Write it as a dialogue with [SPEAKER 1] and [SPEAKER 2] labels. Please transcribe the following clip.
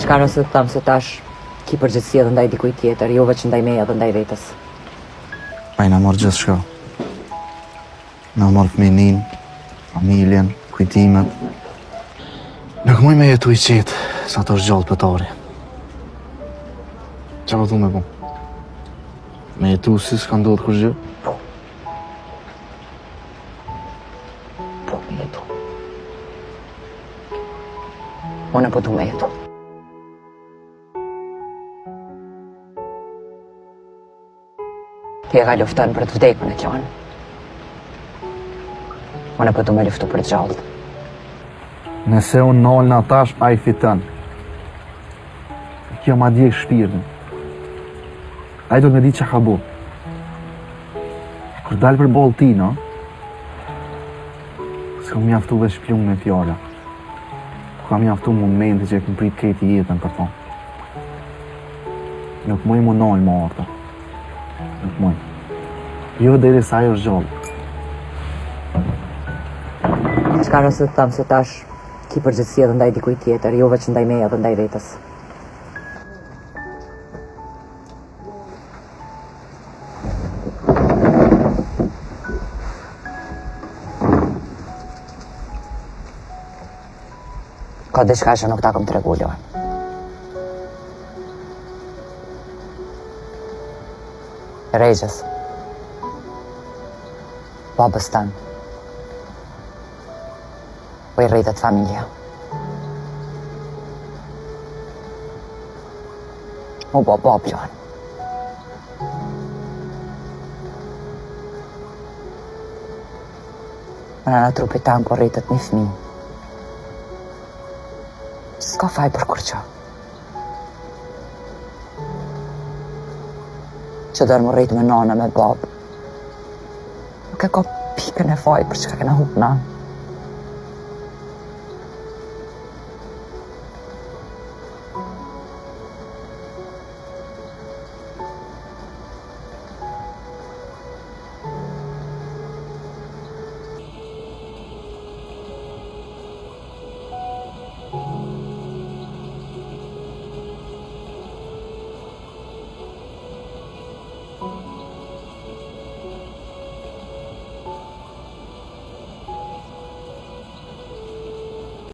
[SPEAKER 1] Çka nëse të thamë se tash ki përgjegjësi edhe ndaj dikujt tjetër, jo veç ndaj meja dhe ndaj vetës.
[SPEAKER 2] Pa i na morë gjithë shka. Na morë fëminin, familjen, kujtimet. Nuk muj me jetu i qetë, sa të është gjallë pëtari. Qa po thu me bu? Me jetu si s'ka ndodhë kur gjë?
[SPEAKER 1] Po, me jetu. Unë po du me jetu. Ti e ka luftën për të vdekun e klanë. Unë po du me luftu për të gjallë.
[SPEAKER 2] Nëse unë nalë në atash, a i fitën. Kjo ma djekë shpirtin. A i do të me di që ka bu. Kër dalë për bolë ti, no? S'ka më mjaftu dhe shpjung me fjalla. Ka më mjaftu momenti që e këmë prit keti jetën për thonë. Nuk muj mu nalë më arta. Nuk muj. Jo dhe sa ajo është gjallë.
[SPEAKER 1] Çka nëse të thamë se tash ki përgjegjësi edhe ndaj dikujt tjetër, jo veç ndaj meja dhe ndaj vetës. Ka diçka që nuk ta kom tregu Luan. Regjës. Babës tanë. Po i rritet familja. U bo bab, Luan. Mëna në trupit tanë po rritet një fëmi. S'ka faj për kur qa. Që dërë më rritë me nana me babë. Nuk e ka pikën e faj për që ka kena hup nanë.